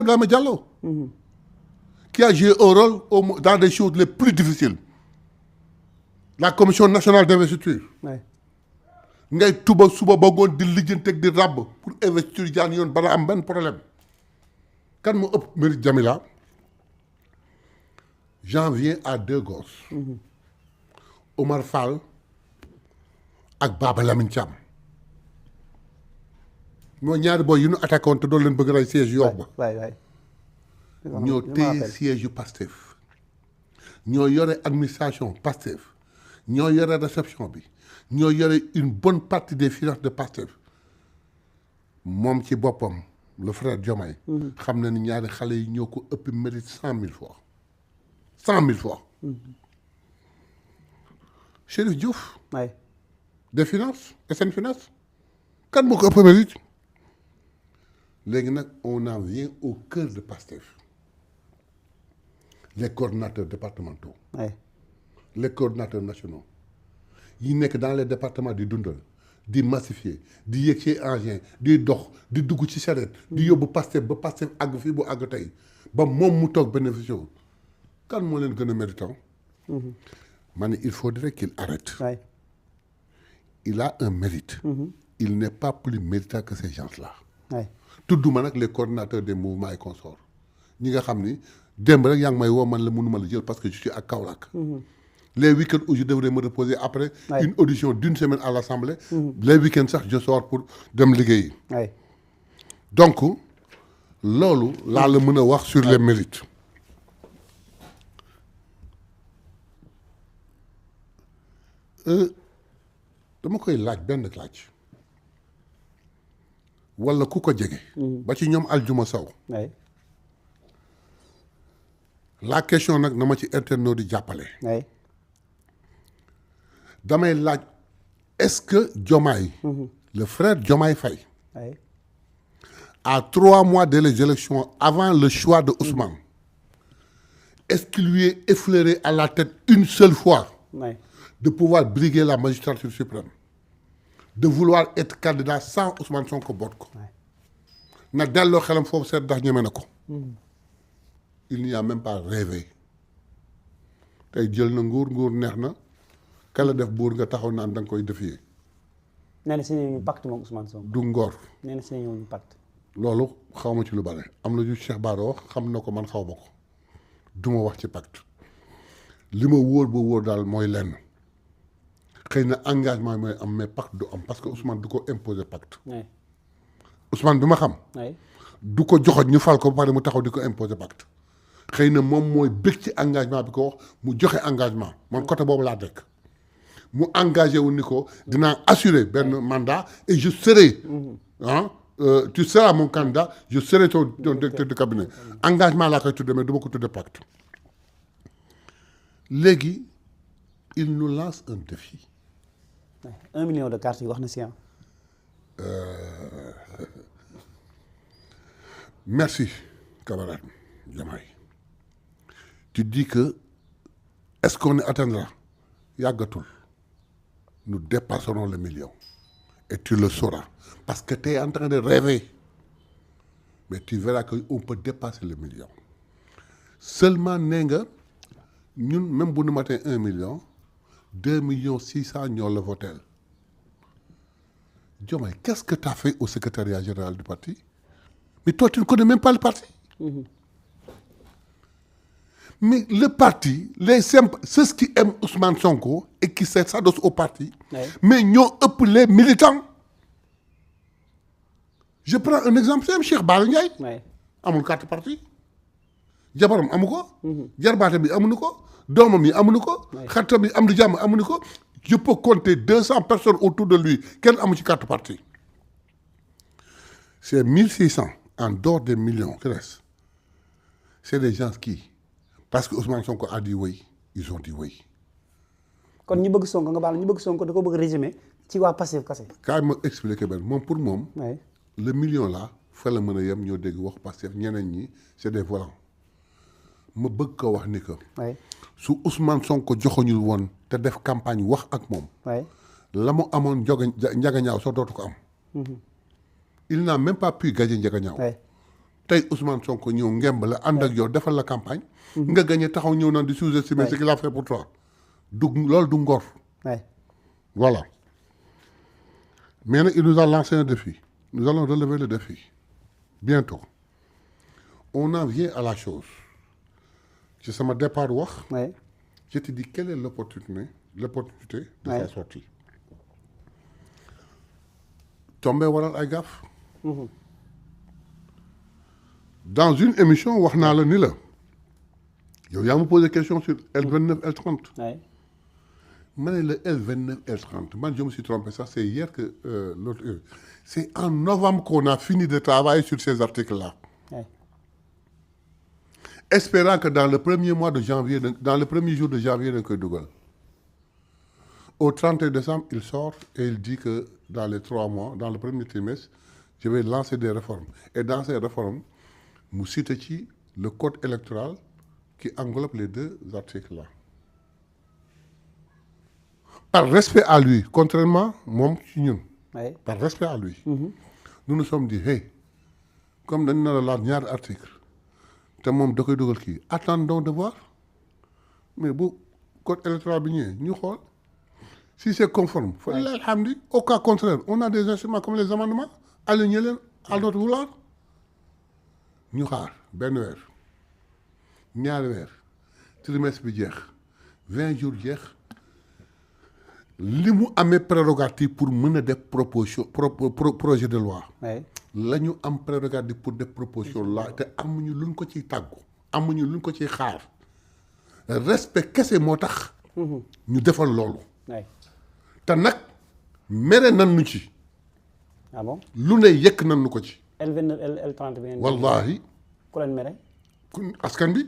Ibrahima Diallo. Qui a joué un rôle dans des choses les plus difficiles. La commission nationale d'investiture. ngay tuba suba ba ngoon di lijjanteeg di ràbb pour investiture jaan yoon bala am benn problème kan moo ëpp mérite Jamila j'en viens à deux gosses Omar Fall ak Baba Lamine Thiam ñoo ñaari boy yu ñu attaqué woon te doon leen bëgg rey siège yoo ba ñoo téye siège yu Pastef ñoo yore administration Pastef ñoo yore réception bi ñoo yore une bonne partie des finances de Pastef moom ci boppam le frère Diomaye xam na ni ñaari xale yi ñoo ko ëpp mérite 100 000 fois 100 000 fois Chérif Diouf des finances SN Finance kan moo ko ëpp mérite léegi nag on en vient au cœur de Pastef les coordonnateurs départementaux les coordonnateurs nationaux yi nekk dans les départements di dundal di massifier di yéeg ci engin di dox di dugg ci charrette di yóbbu Pastef ba Pastef àgg fii bu àgg tey ba moom mu toog bénéficié wu kan moo leen gën a méritant ma ne il faudrait qu'il arrête il a un mérite il n'est pas plus méritant que ces gens-là tudduma nag les coordonnateurs des mouvements et consorts ñi nga xam ni démb rek yaa ngi may woo man la mënuma la jël parce que je suis à Kaolack les week-ends où je devrais me reposer après une audition d'une semaine à l'Assemblée les week-ends sax je sors pour dem liggéeyi donc loolu laa la mën a wax sur les mérites dama koy laaj benn laaj wala ku ko jege ba ci ñoom Aljuma Sow la question nag na ma ci internaute di jàppale damay laaj est-ce que Diomaye le frère Diomaye Faye à 3 mois de les élections avant le choix de Ousmane est-ce qu'il lui est effleuré à la tête une seule fois de pouvoir briguer la magistrature suprême de vouloir être candidat sans Ousmane Sonko boot ko na delloo xelam foofu seet ndax ñeme na ko il n'y a même pas rêvé tey jël na nguur neex na kala def buur nga taxaw naan da nga koy défier. nee na signé ñu pacte moom Ousmane Sonko. du ngor. nee na signé ñu pacte. loolu xaw ma ci lu bare am na ju Cheikh Bara wax xam na ko man xaw ma ko du ma wax ci pacte li ma wóor ba wóor daal mooy lenn xëy na engagement mooy am mais pacte du am parce que Ousmane du ko imposer pacte. Ousmane bi ma xam. du ko joxoon ñu fal ko ba pare mu taxaw di ko imposer pacte. xëy na moom mooy bëgg ci engagement bi ko wax mu joxe engagement man côté boobu laa dekk mu engagé wu ni ko dinaa assurer benn mandat et je serai tu seras mon candidat je serai ton directeur de cabinet engagement laa koy tudde mais du ma ko tudde pacte léegi il nous lance un défi 1 million de cartes yi wax na si merci camarade Diomaye tu dis que est-ce qu'on atteindra yàggatul nous dépasserons le million et tu le sauras parce que tu es en train de rêver mais tu verras qu'on peut dépasser le million seulement nee nga ñun même bu nu matee 1 million 2 millions 600 ñoo la votel Diomaye qu'est-ce que tu as fait au secrétariat général du parti mais toi tu ne connais même pas le parti mais le parti les simples ceux qui aiment Ousmane Sonko et qui s'adossent au parti mais ñoo ëpp les militants je prends un exemple simple Cheikh Bara Ndiaye amul carte parti jabaram amu ko jarbaate bi amuñu ko doomam yi amuñu ko xaritam yi am di jàmm amuñu ko je peux compter 200 personnes autour de lui kenn amu ci carte parti c'est 1600 en dehors des millions qui restent c'est des gens qui parce que Ousmane Sonko a dit oui ils ont dit oui. kon ñi bëgg Sonko nga baal ñi bëgg Sonko da ko bëgg résumer ci waa Pastef kase. kaay ma expliquer benn moom pour moom. le million là fa la mën a yem ñoo dégg wax Pastef ñeneen ñi c'est des volants ma bëgg ko wax ni que. su Ousmane Sonko joxoñul woon te def campagne wax ak moom. la mu amoon Ndiaga Ñaaw sax dootu ko am. il n'a même pas pu gagner Ndiaga Ñaaw. tey Ousmane Sonko ñëw ngemb la ànd ak yow defal la campagne. nga gagné taxaw ñëw naan di sous-estimer ce qu'il a fait pour toi. loolu du ngor. voilà mais nag il nous a lancé un défi. nous allons relever le défi bientôt. on en vient à la chose. ci sama départ wax. je te dis quelle est l'opportunité de sa sortie. tombé waral ay gaaf. dans une émission wax naa la ni la yow yaa ma posé question sur L29 L30. ma ne le L29 L30 man je me suis trompé ça c'est hier que l'autre c'est en novembre qu'on a fini de travailler sur ces articles-là. espérant que dans le premier mois de janvier dans le premier jour de janvier dañ koy dugal. au 31 décembre il sort et il dit que dans les 3 mois dans le premier trimestre je vais lancer des réformes et dans ces réformes mu cité ci le code électoral qui englobe les 2 articles-là. par respect à lui contrairement moom ci ñun. par respect à lui. nous nous sommes dit hey comme dañ nar a laal ñaari article te moom da koy dugal kii attendons de voir mais bu code électoral bi ñëwee ñu xool si c'est conforme fa lillahi alhamdi au cas contraire on a des instruments comme les amendements aligner leen à notre vouloir ñu xaar benn weer ñaari weer trimestre bi jeex 20 jours jeex li mu amee prérogative pour mën a def proposition projet de loi. la ñu am prérogative pour def proposition de loi te amuñu luñ ko ciy tàggu amuñu luñ ko ciy xaar respect kese moo tax. ñu defal loolu. te nag mere nan nu ci. ah bon lu ne yëkk nan nu ko ci. L29 L30 bi ngeen. wallaahi. ku leen mere. askan bi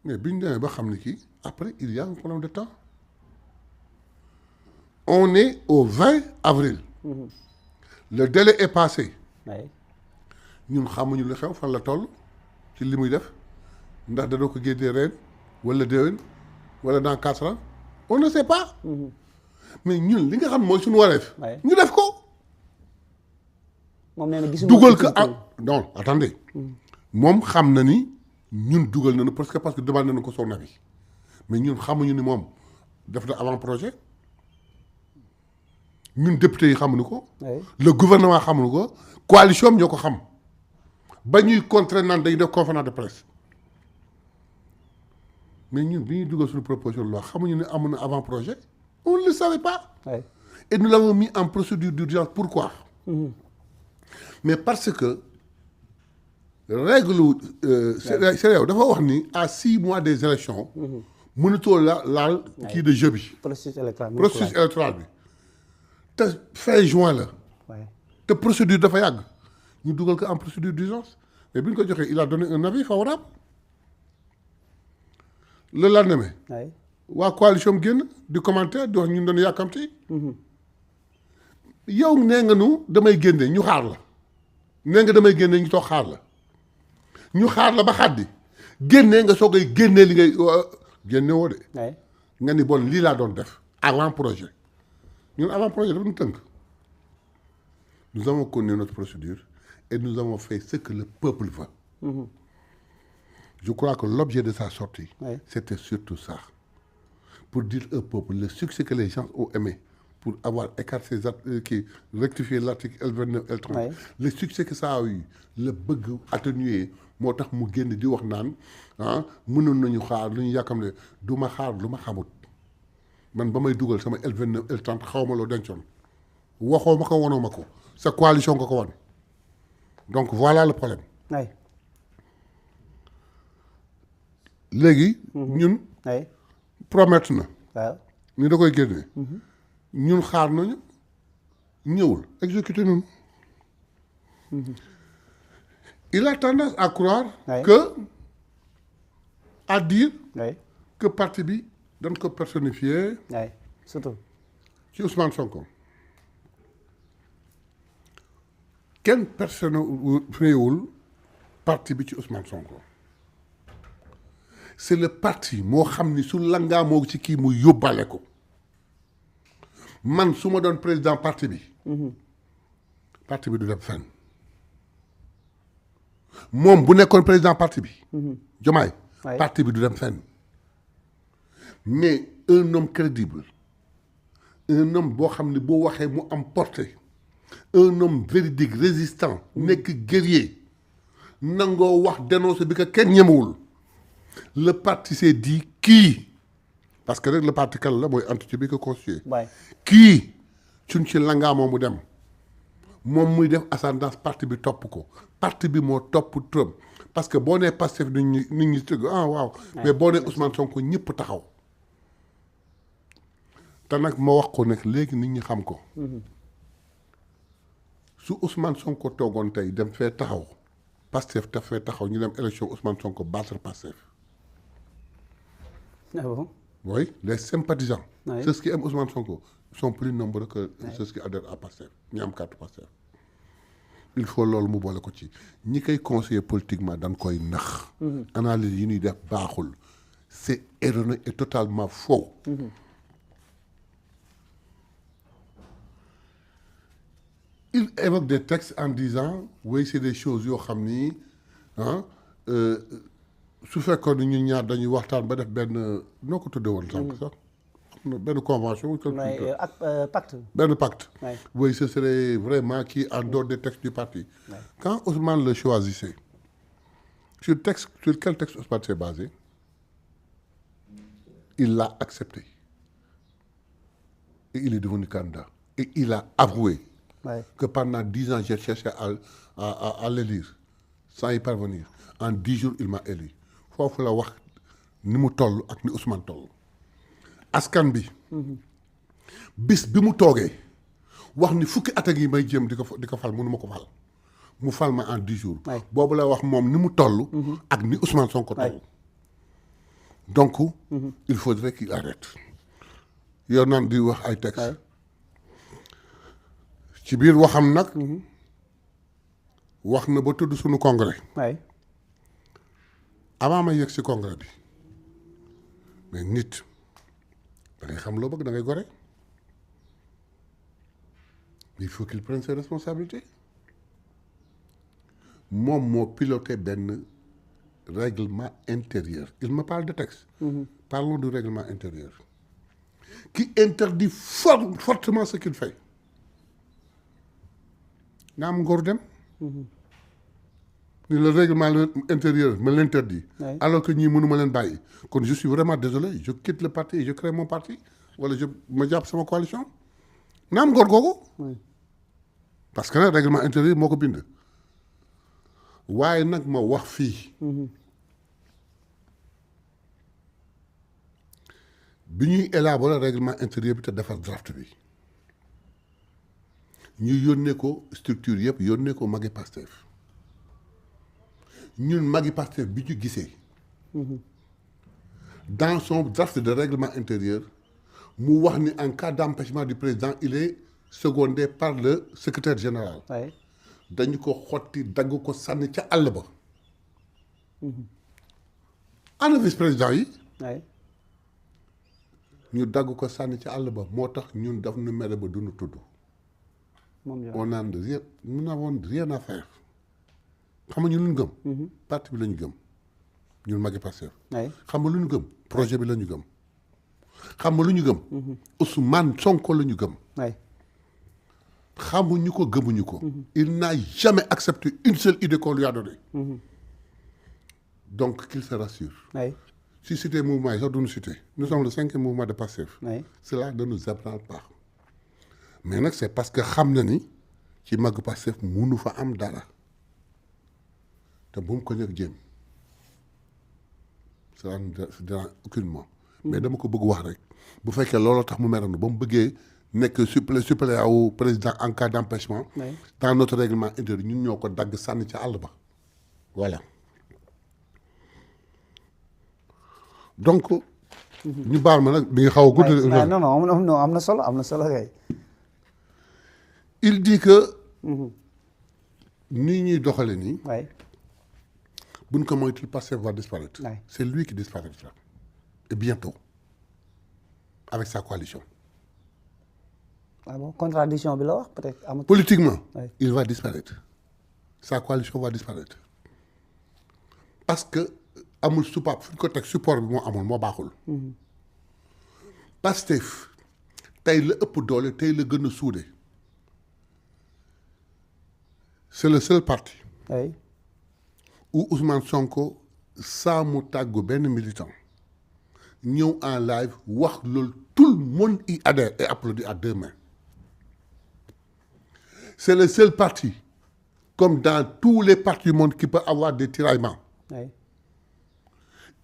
mais biñ demee ba xam ne kii après il y a un problème de temps. on est au 20 avril. le délai est passé. ñun xamuñu lu xew fan la toll ci li muy def ndax dana ko génnee ren wala déwén wala dans 4 ans on ne sait pas. mais ñun li nga xam mooy suñu wareef. ñu def ko. moom nee na gisuma dugal ko non attendez. moom xam na ni ñun dugal nañu parce que demande nañu ko son avis mais ñun xamuñu ni moom def na avant projet ñun député yi xamuñu ko. le gouvernement xamuñu ko coalition am ñoo ko xam ba ñuy contrer naan dañuy def conférence de presse mais ñun bi ñuy dugal suñu proposition de loi xamuñu ne amoon na avant projet on ne le savait pas. et nous l'avons mis en procédure d'urgence pourquoi. mais parce que règle CEDEAO dafa wax ni à 6 mois des élections mënutoo laal kii de jeu bi. processus électoral bi te fin juin la. te procédure dafa yàgg ñu dugal ko en procédure d'urgence mais bi ñu ko joxee il a donné un avis favorable le lendemain. waa coalition génn di commentaire di wax ñun doon yàkkamti. yow nee nga nu damay génne ñu xaar la nee nga damay génne ñu toog xaar la ñu xaar la ba xaddi génnee nga soogay génnee li ngay génne woo de. nga ni bon lii laa doon def avant projet ñun avant projet dafa ñu tënk. nous avons connu notre procédure et nous avons fait ce que le peuple veut. je crois que l'objet de sa sortie. c'était surtout ça pour dire au peuple le succès que les gens ont aimé pour avoir écarté rectifié l'article L29 L30. le succès que ça a eu le bëgg atténuer moo tax mu génn di wax naan mënoon nañu xaar lu ñu yàkkam ne du ma xaar lu ma xamut man ba may dugal sama L29 L30 xaw ma loo dencoon waxoo ma ko wanoo ma ko sa coalition nga ko wan donc voilà le problème. léegi. ñun. promettre na. ñu da koy génne. ñun xaar nañu ñëwul exécuté nañu. il a tendance à croire. que à dire. que parti bi dañ ko personnifier. surtout. ci Ousmane Sonko. kenn personnifiewul parti bi ci Ousmane Sonko. c'est le parti moo xam ni su langaa moo ci kii mu yóbbaale ko man su ma doon président parti bi parti bi du dem fenn moom bu nekkoon président parti bi. Diomaye. parti bi du dem fenn mais un homme crédible un homme boo xam ne boo waxee mu am portée un homme véridique résistant nekk guerrier nangoo wax dénoncer bi ko kenn ñemewul le parti s'est dit kii parce que rek le parti kan la mooy entité bi ko constitué. kii suñ ci langaamoo mu dem moom muy def ascendance parti bi topp ko parti bi moo topp Trump parce que boo nee Pastef nit ñi tëgg ah waaw mais boo nee Ousmane Sonko ñëpp taxaw te nag ma wax ko nag léegi nit ñi xam ko su Ousmane Sonko toogoon tey dem fee taxaw Pastef daf fee taxaw ñu dem élection Ousmane Sonko battre Pastef. Ah bon? Oui, les sympathisants. Oui. Ceux qui aiment Ousmane Sonko sont plus nombreux que ceux qui adhèrent à Pastef ñi am carte Pastef. Il faut loolu mu boole ko ci ñi koy conseiller politiquement dañ koy nax. analyse yi ñuy def baaxul c'est erroné et totalement faux. Il évoque des textes en disant oui c'est des choses yoo xam ni ah su fekkoon ne ñun ñaar dañuy waxtaan ba def benn noo ko tuddee woon sànq sax benn convention. pacte. benn pacte. Oui. Oui ce serait vraiment qui en dehors des textes du parti. Oui. Quand Ousmane le choisissait sur quel texte Ousmane s'est basé il l'a accepté et il est devenu candidat et il a avoué. Ouais. Que pendant 10 ans, j'ai cherché à l'élire sans y parvenir. En 10 jours, il m'a élu. Foofu la wax ni mu toll ak ni Ousmane toll. Askan bi. bis bi mu toogee wax ni fukki at ak yi may jéem di ko fal mënu ma ko fal. mu fal ma en 10 jours. Ouais. Boobu la wax moom ni mu toll. ak ni Ousmane Sonko toll. Ouais. Donc. Il faudrait qu'il arrête. yow naan di wax ay textes. Ouais. ci biir waxam nag wax na ba tudd suñu congrès. waay avant ma yegg si congrès bi mais nit da ngay xam loo bëgg da ngay gore il faut qu'il prenne ses responsabilités moom moo piloté benn règlement intérieur il me parle de texte. Parlons du règlement intérieur qui interdit fortement ce qu'il fait. nga am ngor dem ni le règlement intérieur me l'interdit. Oui. Alors que ñii mënuma leen bàyyi kon je suis vraiment désolé je quitte le parti et je crée mon parti wala ma jàpp sama coalition nga am ngor googu. Oui. Parce que nag règlement intérieur moo ko bind waaye nag ma wax fii bi ñuy élaborer règlement intérieur bi te defar draft bi ñu yónnee ko structure yëpp yónnee ko magi Pastef ñun magi Pastef bi ñu gisee dans son draft de règlement intérieur mu wax ni en cas d'empêchement du président il est secondé par le secrétaire général. Oui. Dañu ko xotti dagg ko sànni ca àll ba. ana vice-président yi. Oui. ñu dagg ko sànni ca àll ba moo tax ñun daf nu mere ba duñu tudd. on a rien nous n'avons rien à faire xam nga ñun lu ñu gëm. parti bi la ñu gëm ñun magi Pastef. xam nga lu ñu gëm projet bi la ñu gëm. xam nga lu ñu gëm. Ousmane Sonko la ñu gëm. xamuñu ko gëmuñu ko. Il n'a jamais accepté une seule idée qu'on lui a donnée. Donc qu'il se rassure. Si c'était mouvement yi sax duñu cité nous sommes le 5e mouvement de Pastef. Cela ne nous apprend pas. Mais nag c'est parce que xam na ni ci mag Pastef munu fa am dara te bu mu ko ñëw jéem cela ne dérange aucunement. Mais dama ko bëgg wax rek bu fekkee looloo tax mu meroon ba mu bëggee nekk suppléant au président en cas d'empêchement. Dans notre règlement intérieur ñun ñoo ko dagg sànni ca àll ba voilà donc. ñu baal ma nag di nga xaw a gudd. non am na solo kay. Il dit que nii ñuy doxale nii buñ ko moytul Pastef va disparaître. C'est lui qui disparaîtra et bientôt avec sa coalition Ah bon, contradiction bi la wax peut-être amatul. Politiquement, Oui. il va disparaître. Sa coalition va disparaître. Parce que amul support fu ñu ko teg support bi moo amul moo baaxul. Pastef tey la ëpp doole tey la gën a suude. C'est le seul parti Oui. où Ousmane Sonko saa mu tàggu benn militant ñëw en live wax loolu tout le monde y adhère et applaudit à deux mains. C'est le seul parti, comme dans tous les partis du monde, qui peut avoir des tiraillements. Oui.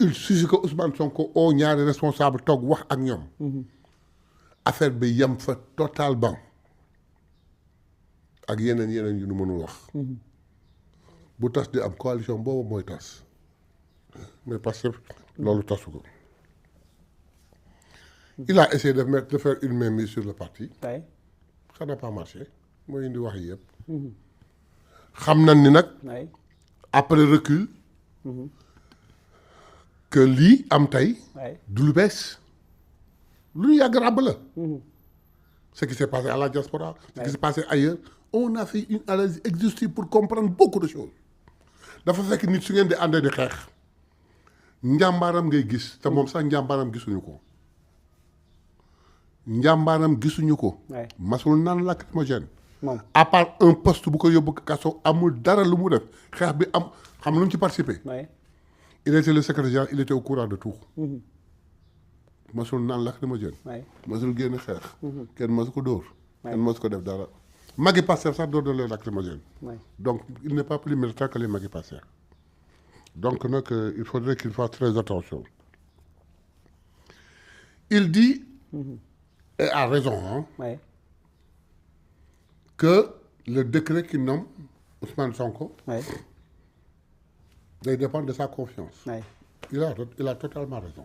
Il suffit que Ousmane Sonko oo ñaari responsable toog wax ak ñoom. Affaire bi yem fa totalement. ak yeneen yu nu mënul wax. bu tas di am coalition boobu mooy tas mais parce que loolu tasu ko. il a essayé de faire une mainmise sur le parti. Oui. ça n'a pas marché mooy indi wax yi yëpp. xam nañ ni nag Oui. après recul. que lii am tey. Oui. du lu bees. lu ñu yàgg ràbb la. ce qui s'est passé à la diaspora. ce qui s'est passé ailleurs. On a fait une analyse exhaustive pour comprendre beaucoup de choses. dafa fekk nit su ngeen di àndee di xeex njàmbaaram ngay gis te moom sax njàmbaaram gisuñu ko. njàmbaaram gisuñu ko. Ouais. masul naan lacrymogène. moom à part un poste bu ko yóbbu kaso amul dara lu mu def xeex bi am xam lu mu ci participer. oui. il était le secrétaire général il était au courant de tout. masul naan lacrymogène. oui. masul génn xeex. kenn masu ko dóor. kenn masu ko def dara. magi Pastef sax dóor na leen lacrymogène. oui. Donc, il n'est pas plus militant que les Magui Pastef. Donc, il faudrait qu'il fasse très attention. Il dit, et a raison, hein, oui. que le décret qui nomme Ousmane Sonko oui. doit dépendre de sa confiance. oui. Il a totalement raison.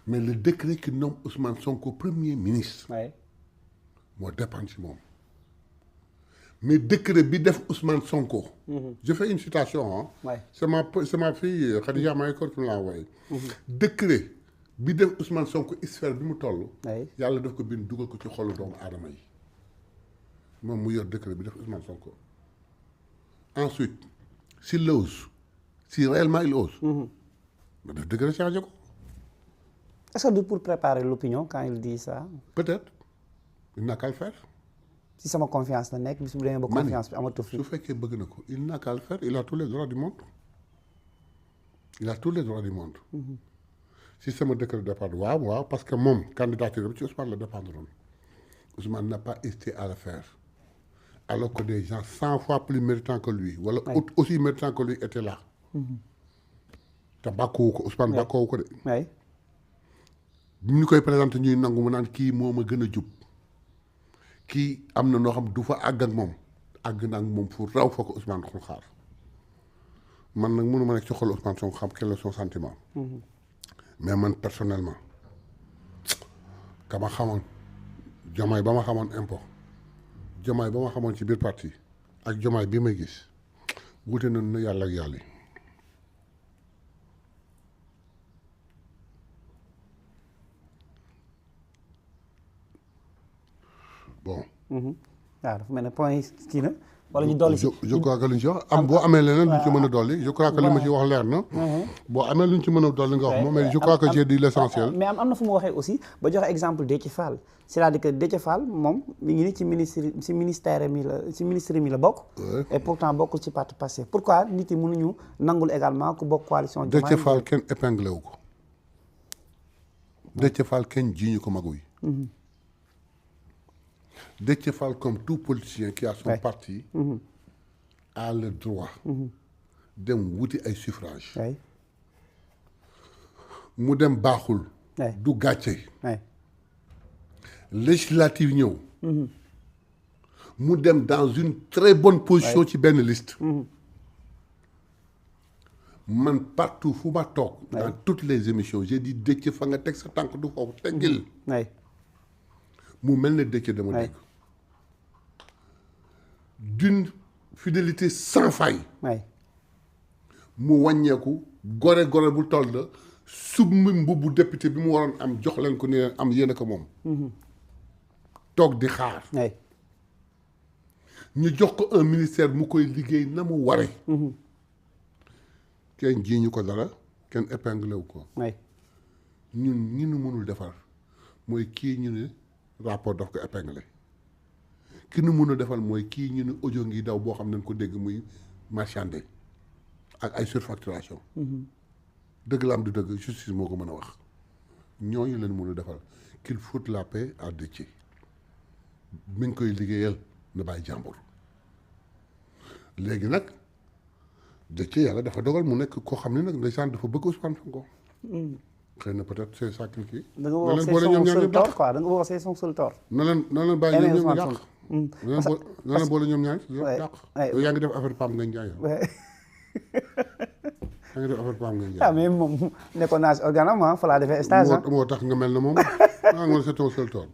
Mais le décret qui nomme Ousmane Sonko Premier ministre, oui. moo dépend ci moom. Mais décret bi def Ousmane Sonko. Je fais une citation, hein. Ouais. C'est ma fille Khadija Mahécor qui me l'a envoyé. Décret bi def Ousmane Sonko sphère bi mu toll. Oui. yàlla daf ko bind dugal ko ci xolu doomu aadama yi. moom mu yor décret bi def Ousmane Sonko. Ensuite, s'il ose, si réellement il ose. na def décret changé ko. Est-ce que c'est pour préparer l'opinion quand il dit ça? Peut-être. Il n'a qu'à le faire. Si sama confiance la nekk bis bu demee ba confiance bi amatu fi. su fekkee bëgg na ko il n'a qu'à le faire il a tous les droits du monde. il a tous les droits du monde. si sama décret dépendre waaw parce que moom candidature bi ci Ousmane la dépendroon. Ousmane n'a pas hésité à le faire. alors que des gens 100 fois plus méritants que lui wala aussi méritants que lui étaient là. te bàkkoowu ko Ousmane bàkkoowu ko de. oui. bi ñu koy présenté ñuy nangu mu naan kii moo ma gën a jub. kii am na noo xam du fa àgg ak moom àgg na ak moom fu raw fa ko Ousmane xul xaar man nag mënu ma nekk ci xol Ousmane Sonko xam quel est son sentiment. mais man personnellement ka ma xamoon jomaay ba ma xamoon impôt jomaay ba ma xamoon ci biir parti ak jomaay bi may gis wute na nu yàlla ak yàlla yi. bon. waaw dafa mel ne point yi kii na wala ñu dolli si. je crois que li ñu ci wax am boo amee leneen lu ñu ci mën a dolli je crois que li ma ci wax leer na. boo amee lu ñu ci mën a dolli nga wax moom mais je crois que j'ai dit l'essentiel. mais am na fu mu waxee aussi ba joxe exemple Déthié Fall c'est-à-dire que Déthié Fall moom mi ngi ni ci ministère mi la bokk. et pourtant bokkul ci parti Pastef pourquoi nit yi mënuñu nangul également ku bokk coalition. Déthié Fall kenn épinglé wu ko. Déthié Fall kenn jiiñu ko magu yi. Déthié Fall comme tout politicien qui a son parti a le droit dem wuti ay suffrage mu dem baaxul du gàcce législative ñëw mu dem dans une très bonne position ci benn liste man partout fu ma toog dans toutes les émissions j'ai dit Déthié fa nga teg sa tànk du foofu teggil mu mel ne Déthié dama dégg d'une fidélité sans faille mu wàññeeku gore bu toll la summi mbubbu député bi mu waroon am jox leen ko ni leen am yéen a ko moom toog di xaar oui. ñu jox ko un ministère mu koy liggéey na mu ware kenn jiiñu ko dara kenn épinglé wu ko oui. ñun ñi nu mënul defar mooy kii ñu ne rapport daf ko épinglé ki nu mënul defal mooy kii ñu ne audio ngi daw boo xam ne nañ ko dégg muy marchandé ak ay surfacturation dëgg la am du dëgg justice moo ko mën a wax ñooñu leen mënul defal qu'il foute la paix à Déthié mi ngi koy liggéeyal na bàyyi jàmbur léegi nag Déthié yàlla dafa dogal mu nekk koo xam ne nag ndeysaan dafa bëgg Ousmane Sonko xëy na peut-être c'est ça kii da nga wax c'est son seul tort quoi da nga wax c'est son seul tort. na leen bàyyi ñoom ñoom yàq na leen boole ñoom ñaar yàq yow yaa ngi def affaire Pam Ngagne Ndiaye yaa ngi def affaire Pam Ngagne Ndiaye ah mais moom nekkoon naa si organam fa laa defee stage moo tax nga mel na moom nga c'est ton seul tort